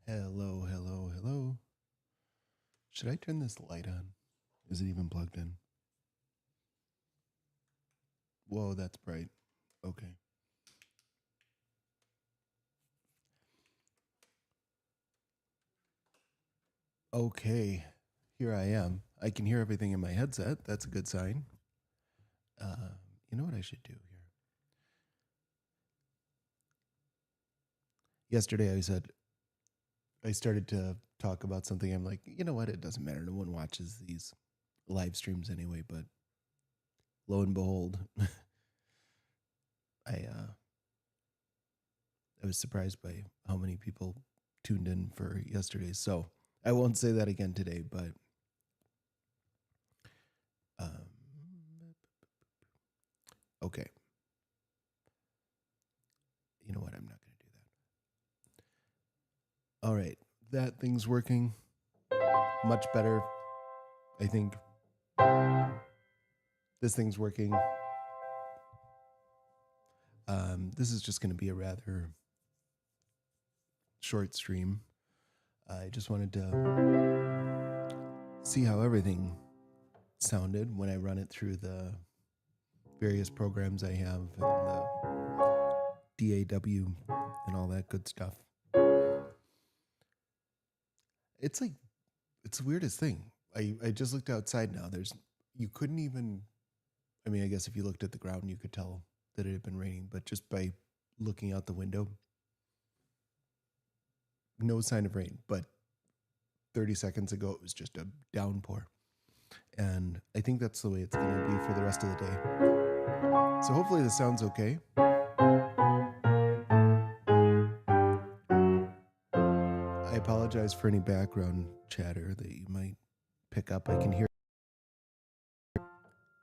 Hello, hello, hello. Should I turn this light on? Is it even plugged in? Whoa, that's bright. Okay. Okay, here I am. I can hear everything in my headset. That's a good sign. Uh, you know what I should do here? Yesterday I started to talk about something. I'm like, you know what? It doesn't matter. No one watches these live streams anyway, but lo and behold, I I was surprised by how many people tuned in for yesterday. So I won't say that again today, but um, okay. You know what? I'm not going to do that. All right. That thing's working much better. I think this thing's working. This is just going to be a rather short stream. I just wanted to see how everything sounded when I run it through the various programs I have and the DAW and all that good stuff. It's like, it's the weirdest thing. I just looked outside now. You couldn't even, I mean, I guess if you looked at the ground, you could tell that it had been raining, but just by looking out the window, no sign of rain. But 30 seconds ago, it was just a downpour. And I think that's the way it's going to be for the rest of the day. So hopefully this sounds okay. I apologize for any background chatter that you might pick up. I can hear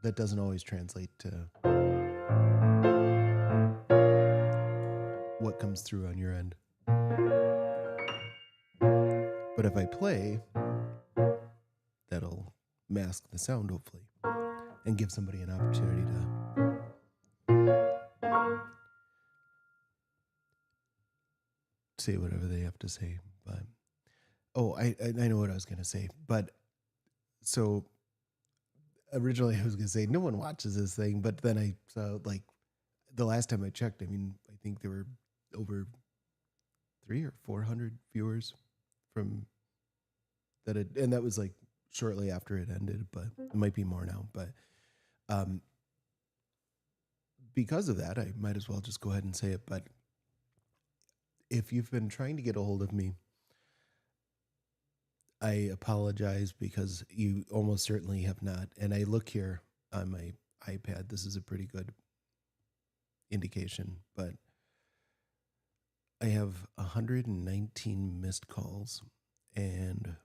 that doesn't always translate to what comes through on your end. But if I play, that'll mask the sound, hopefully, and give somebody an opportunity to say whatever they have to say. But I know what I was going to say. But so originally I was going to say no one watches this thing, but then I saw, like, the last time I checked, I mean, I think there were over 300 or 400 viewers from that, and that was like shortly after it ended, but it might be more now. But because of that, I might as well just go ahead and say it. But if you've been trying to get a hold of me, I apologize because you almost certainly have not. And I look here on my iPad. This is a pretty good indication, but I have 119 missed calls and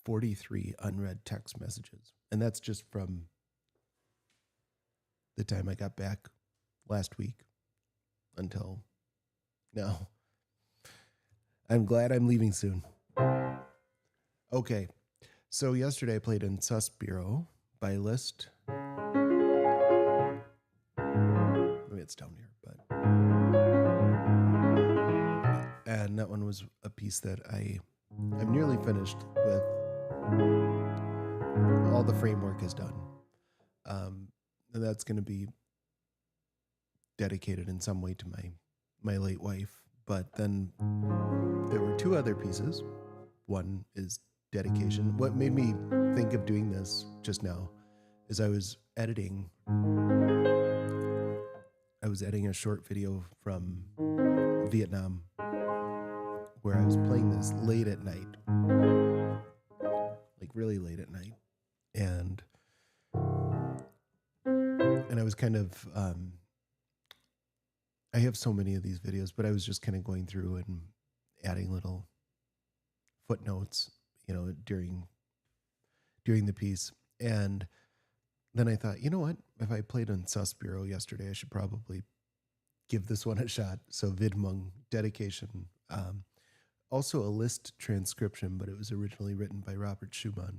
43 unread text messages. And that's just from the time I got back last week until now. I'm glad I'm leaving soon. Okay. So yesterday I played in Sus Bureau by List. Maybe it's down here, but. And that one was a piece that I'm nearly finished with. All the framework is done. And that's going to be dedicated in some way to my late wife. But then there were two other pieces. One is dedication. What made me think of doing this just now is I was editing a short video from Vietnam where I was playing this late at night, like really late at night. And I was kind of, I have so many of these videos, but I was just kind of going through and adding little footnotes, during the piece. And then I thought, you know what? If I played on Sus Bureau yesterday, I should probably give this one a shot. So Vidmung, dedication. Also a List transcription, but it was originally written by Robert Schumann.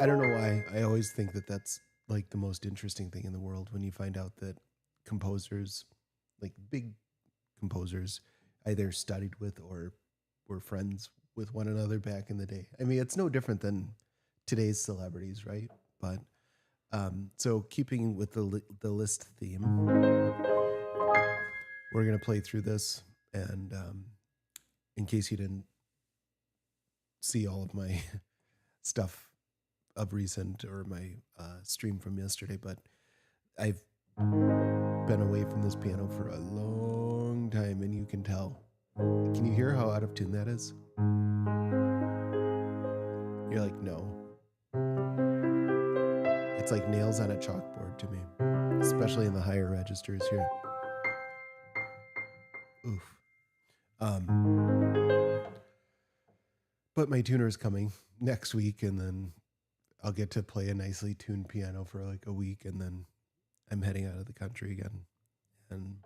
I don't know why. I always think that that's like the most interesting thing in the world when you find out that composers, like big composers, either studied with or were friends with one another back in the day. I mean, it's no different than today's celebrities, right? But so keeping with the list theme, we're gonna play through this, and in case you didn't see all of my stuff of recent or my stream from yesterday, but I've been away from this piano for a long time, and you can tell. Can you hear how out of tune that is? You're like, no. It's like nails on a chalkboard to me, especially in the higher registers here. Oof. But my tuner is coming next week, and then I'll get to play a nicely tuned piano for like a week, and then I'm heading out of the country again. And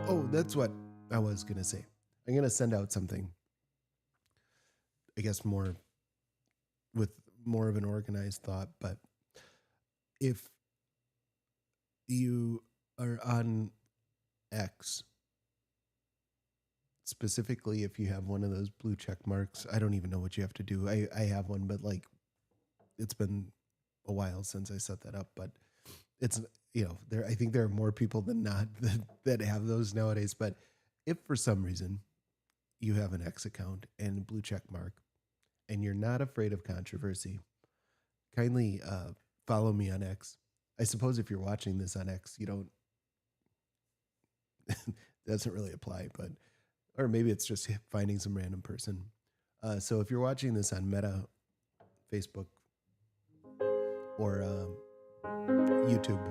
oh, that's what I was gonna say. I'm gonna send out something, I guess, more with more of an organized thought. But if you are on X, specifically if you have one of those blue check marks, I don't even know what you have to do. I have one, but like it's been a while since I set that up. But it's, there, I think there are more people than not that have those nowadays. But if for some reason you have an X account and a blue check mark and you're not afraid of controversy, kindly follow me on X. I suppose if you're watching this on X, you don't, doesn't really apply, but, or maybe it's just finding some random person. So if you're watching this on Meta, Facebook, or YouTube,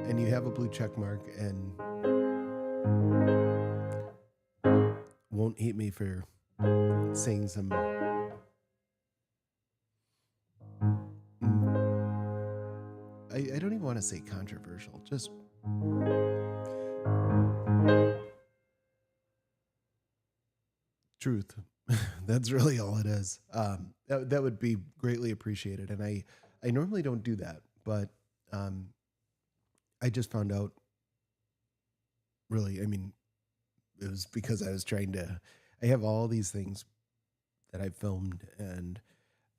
and you have a blue check mark and won't hate me for saying some I don't even want to say controversial, just truth. That's really all it is. That would be greatly appreciated. And I normally don't do that, but I just found out, really, I mean, it was because I was trying to, I have all these things that I filmed, and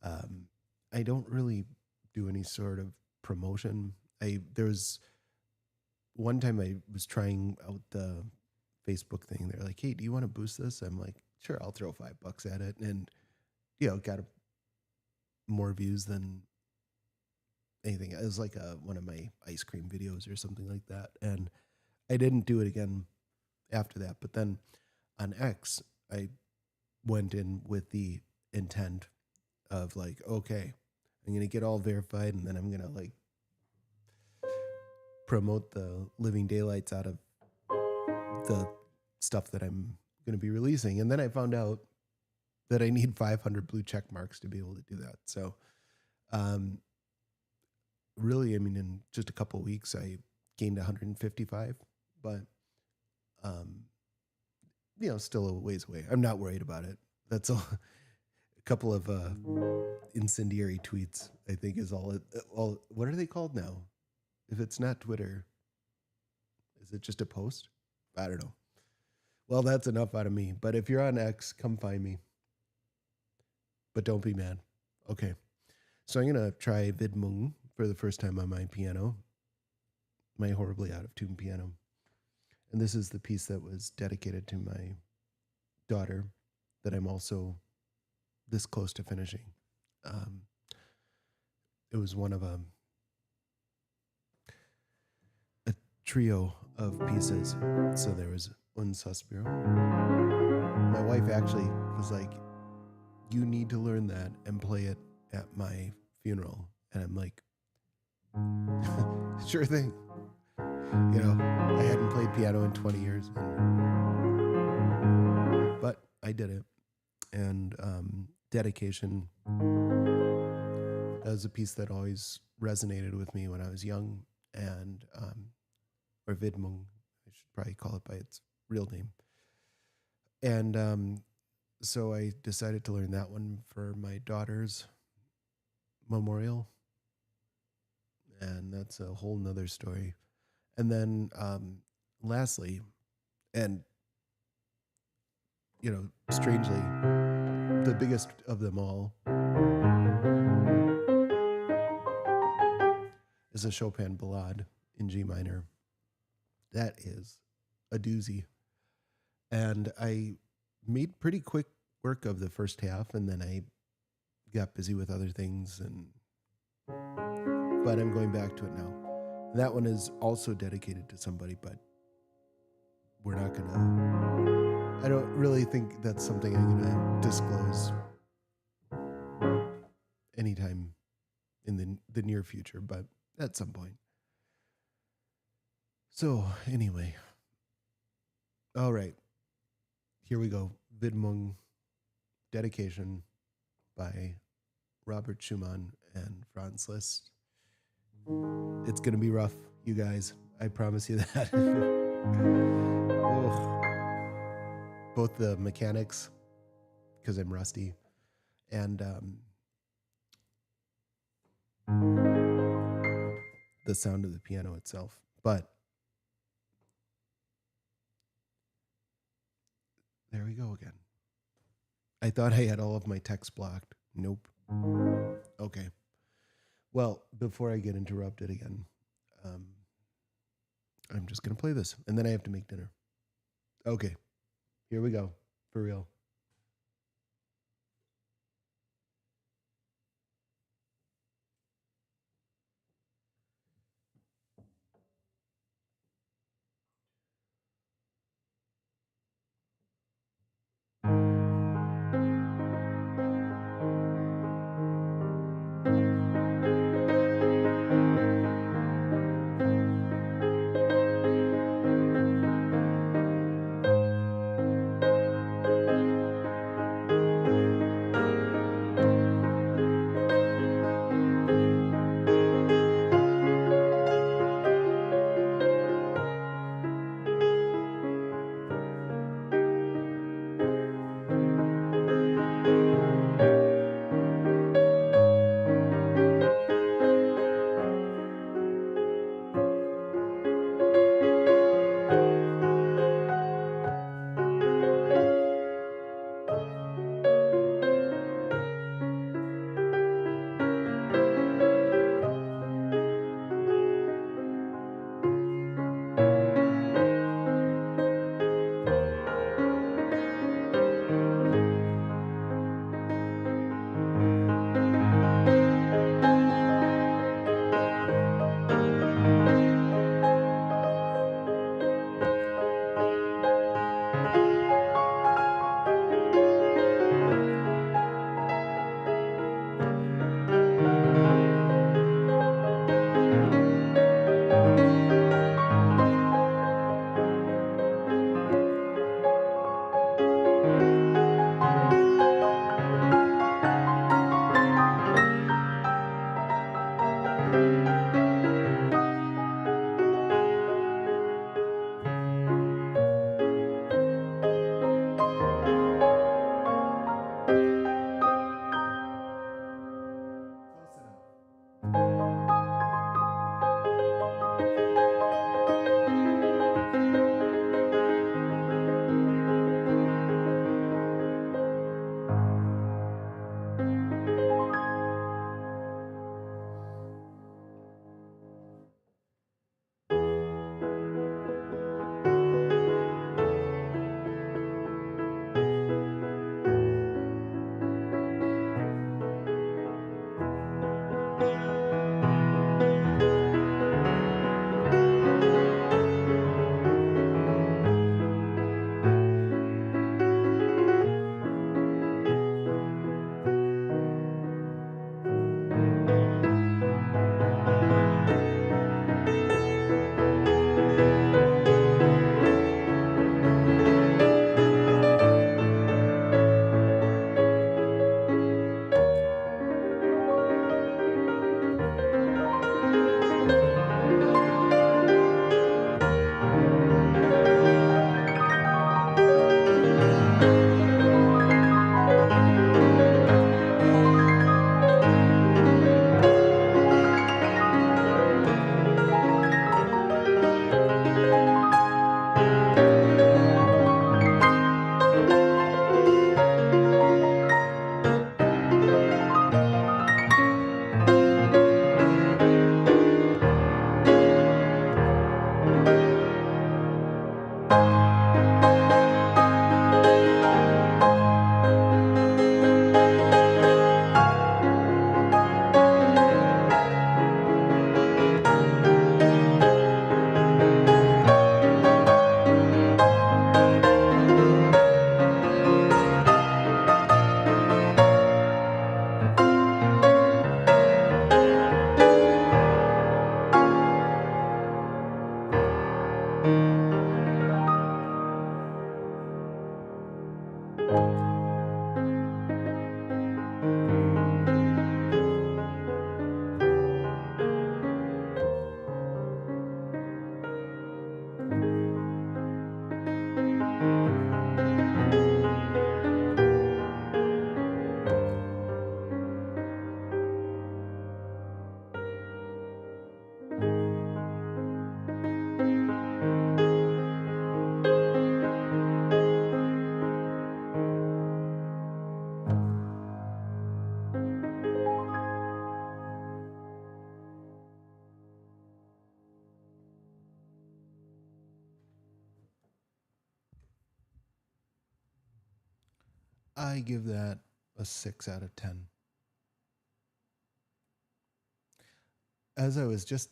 I don't really do any sort of promotion. There was one time I was trying out the Facebook thing. They're like, "Hey, do you want to boost this?" I'm like, "Sure, I'll throw $5 at it," and got more views than anything. It was like one of my ice cream videos or something like that, and I didn't do it again after that. But then on X, I went in with the intent of like, okay, I'm gonna get all verified, and then I'm gonna like promote the living daylights out of the stuff that I'm going to be releasing. And then I found out that I need 500 blue check marks to be able to do that. So, really, I mean, in just a couple of weeks, I gained 155, but, still a ways away. I'm not worried about it. That's a couple of incendiary tweets, I think, is all. What are they called now? If it's not Twitter, is it just a post? I don't know. Well, that's enough out of me. But if you're on X, come find me. But don't be mad. Okay. So I'm going to try Vidmung for the first time on my piano, my horribly out of tune piano. And this is the piece that was dedicated to my daughter that I'm also this close to finishing. It was one of a trio of pieces. So there was Un Suspiro. My wife actually was like, "You need to learn that and play it at my funeral." And I'm like, "Sure thing." I hadn't played piano in 20 years, but I did it. And Dedication, that was a piece that always resonated with me when I was young. And or Vidmung, I should probably call it by its real name. And so I decided to learn that one for my daughter's memorial. And that's a whole nother story. And then lastly, and strangely, the biggest of them all is a Chopin Ballade in G minor. That is a doozy. And I made pretty quick work of the first half, and then I got busy with other things, but I'm going back to it now. And that one is also dedicated to somebody, but we're not gonna. I don't really think that's something I'm gonna disclose anytime in the near future, but at some point. So anyway, all right, here we go. Widmung, dedication by Robert Schumann and Franz Liszt. It's gonna be rough, you guys. I promise you that. Oh. Both the mechanics, because I'm rusty, and the sound of the piano itself. But there we go again. I thought I had all of my text blocked. Nope. Okay. Well, before I get interrupted again, I'm just going to play this, and then I have to make dinner. Okay. Here we go. For real. I give that a 6 out of 10. As I was just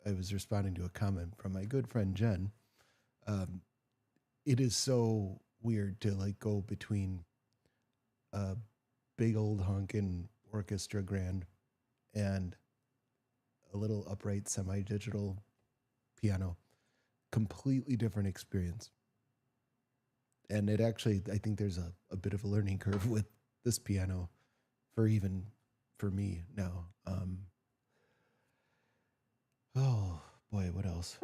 I was responding to a comment from my good friend Jen. Um, it is so weird to like go between a big old honkin' orchestra grand and a little upright semi-digital piano. Completely different experience. And it actually, I think there's a bit of a learning curve with this piano for me now. Oh boy, what else?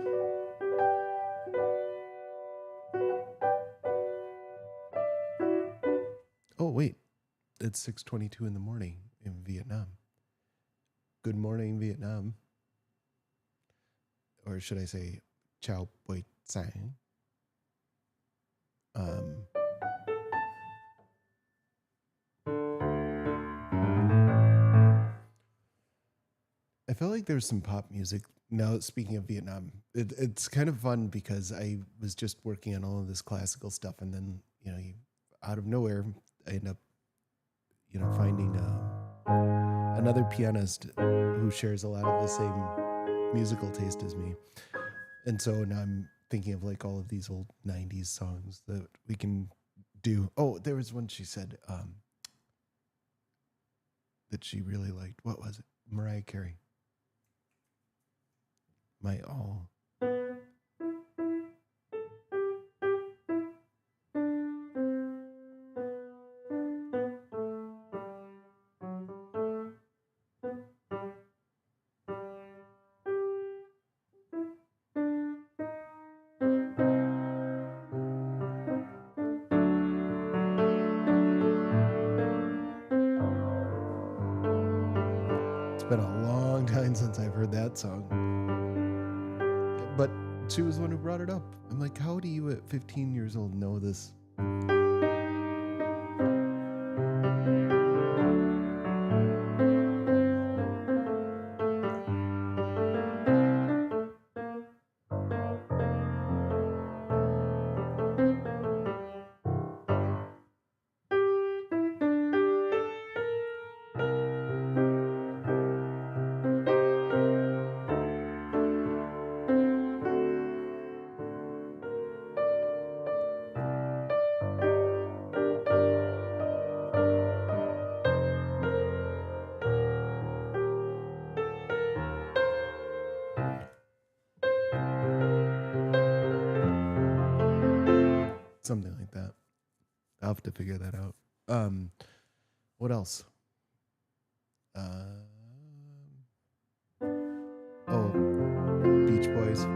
Oh wait, it's 6:22 in the morning in Vietnam. Good morning, Vietnam. Or should I say, Chào buổi sáng? Um, I felt like there's some pop music. Now, speaking of Vietnam, it's kind of fun because I was just working on all of this classical stuff, and then out of nowhere, I end up finding another pianist who shares a lot of the same musical taste as me, and so now I'm thinking of like all of these old '90s songs that we can do. Oh, there was one she said that she really liked. What was it? Mariah Carey. My all. It's been a long time since I've heard that song. But she was the one who brought it up. I'm like, how do you at 15 years old know this? Something like that. I'll have to figure that out. What else? Oh, Beach Boys.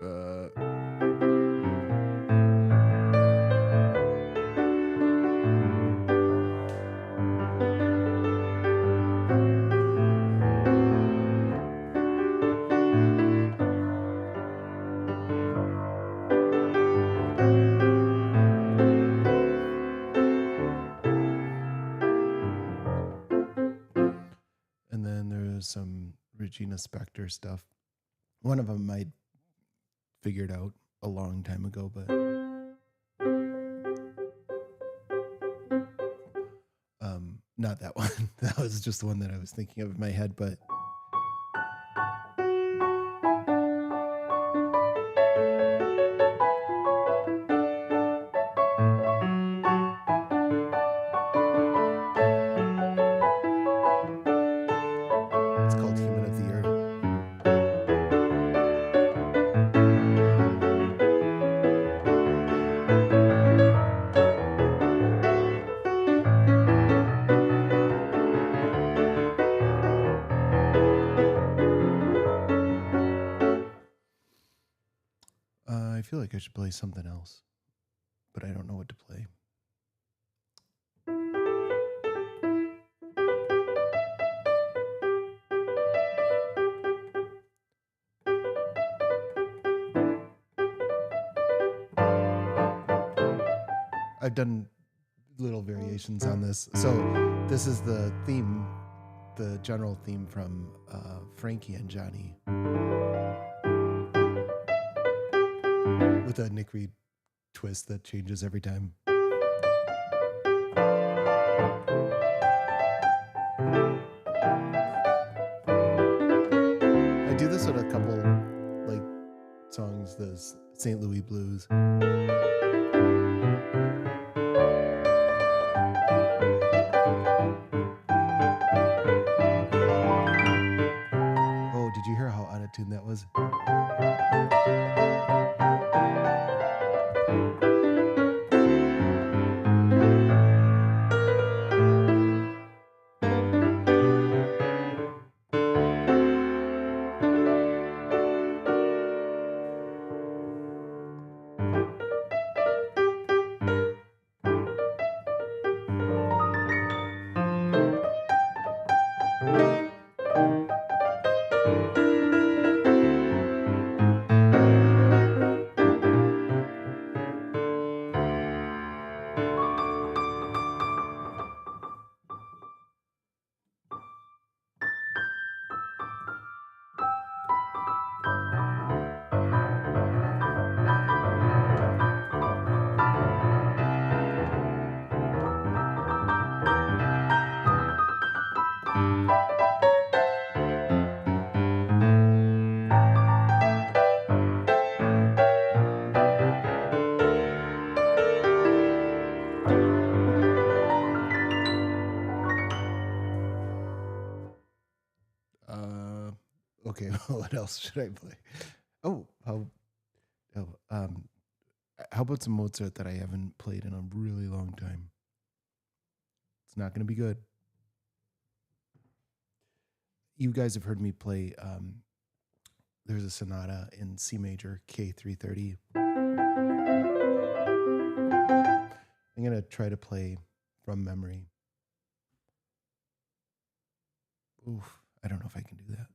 Uh, and then there's some Regina Spektor stuff. One of them I figured out a long time ago, but not that one. That was just the one that I was thinking of in my head, but it's called Human of the Year. I feel like I should play something else, but I don't know what to play. I've done little variations on this. So this is the theme, the general theme from Frankie and Johnny, with a Nick Reid twist that changes every time. I do this with a couple like songs, the St. Louis Blues. Oh, did you hear how out of tune that was? Okay, what else should I play? Oh, how about some Mozart that I haven't played in a really long time? It's not going to be good. You guys have heard me play. There's a sonata in C major, K330. I'm going to try to play from memory. Oof, I don't know if I can do that.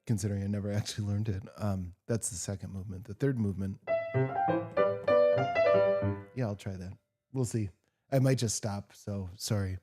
Considering I never actually learned it. That's the second movement. The third movement, yeah, I'll try that. We'll see. I might just stop, so sorry.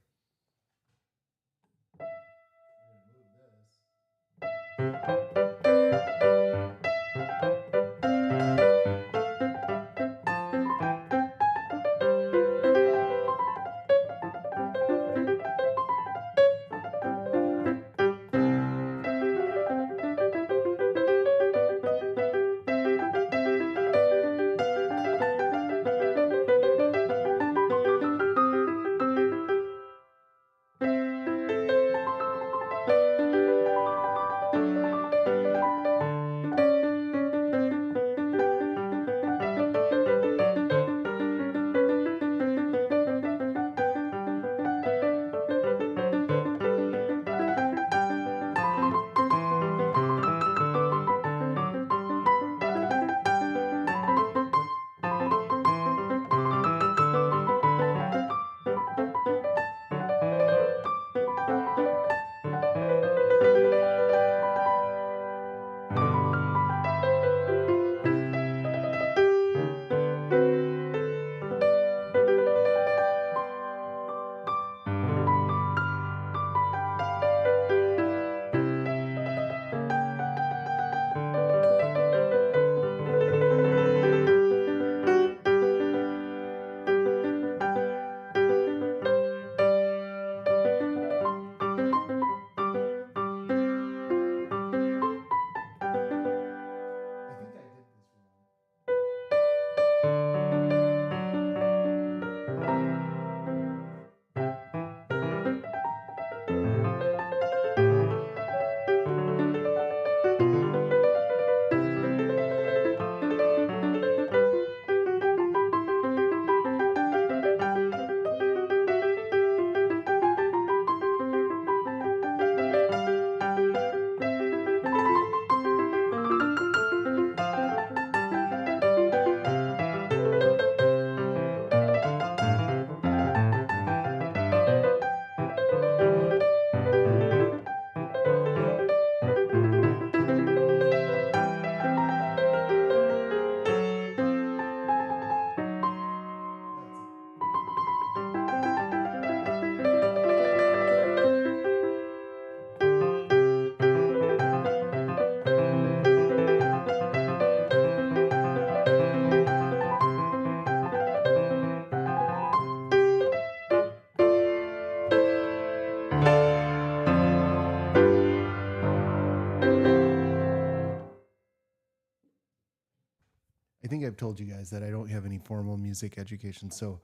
I've told you guys that I don't have any formal music education, so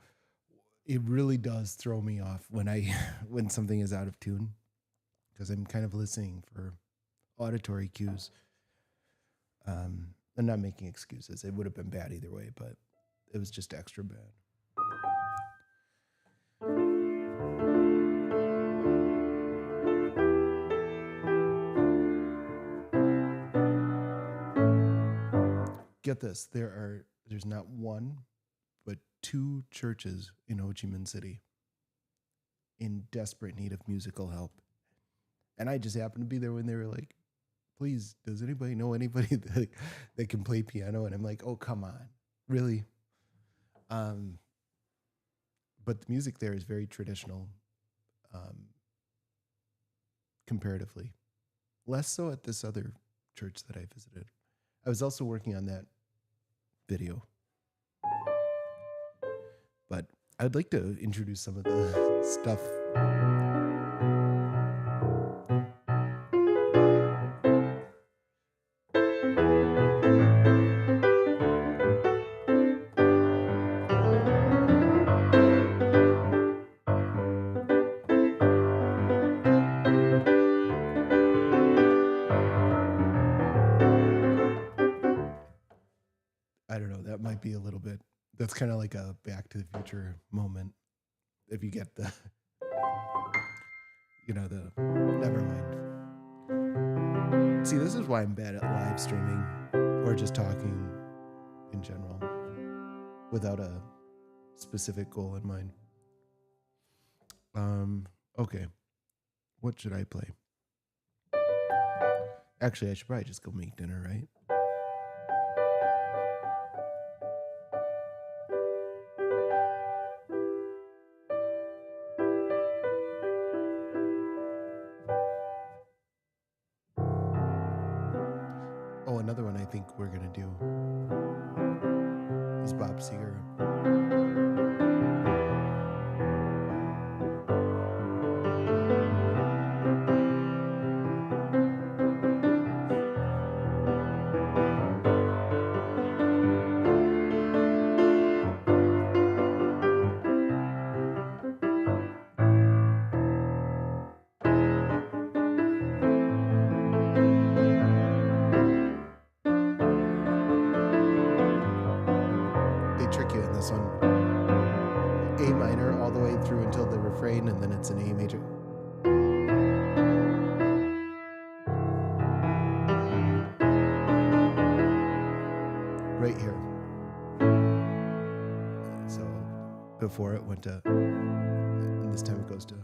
it really does throw me off when when something is out of tune, because I'm kind of listening for auditory cues. I'm not making excuses. It would have been bad either way, but it was just extra bad. Get this, there's not one, but two churches in Ho Chi Minh City in desperate need of musical help. And I just happened to be there when they were like, please, does anybody know anybody that can play piano? And I'm like, oh, come on, really? But the music there is very traditional, comparatively. Less so at this other church that I visited. I was also working on that video. But I'd like to introduce some of the stuff. I don't know, that might be a little bit, that's kind of like a Back to the Future moment. If you get the, never mind. See, this is why I'm bad at live streaming or just talking in general without a specific goal in mind. Okay. What should I play? Actually, I should probably just go make dinner, right? Oh, another one I think we're going to do is Bob Seger. Trick you in this one. A minor all the way through until the refrain, and then it's an A major. Right here. So before it went to, and this time it goes to.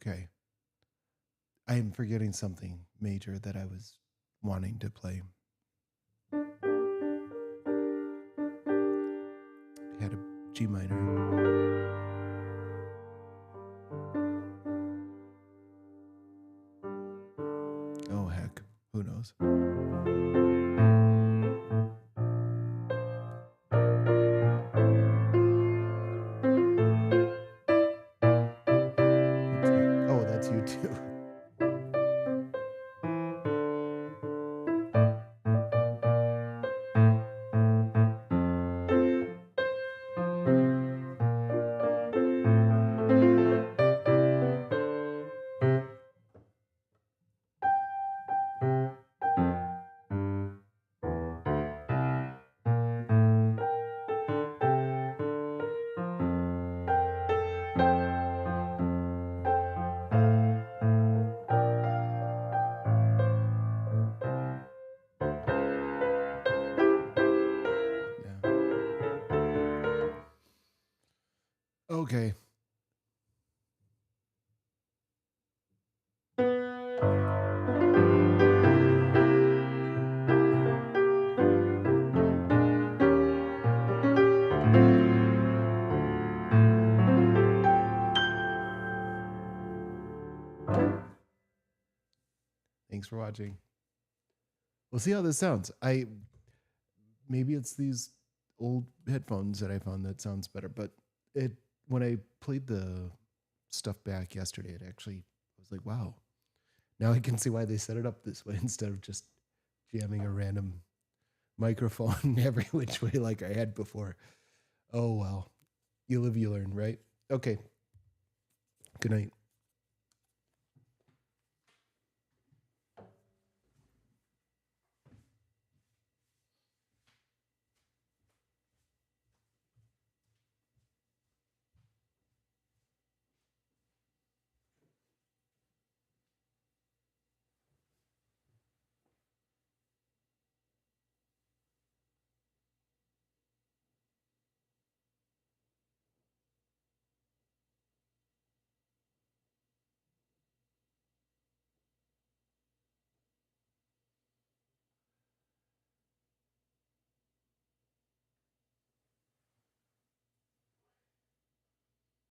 Okay. I am forgetting something major that I was wanting to play. I had a G minor. Oh, heck. Who knows? Oh, that's you too. Okay. Thanks for watching. We'll see how this sounds. Maybe it's these old headphones that I found that sounds better, but when I played the stuff back yesterday, it actually was like, wow. Now I can see why they set it up this way instead of just jamming a random microphone every which way like I had before. Oh well. You live, you learn, right? Okay. Good night.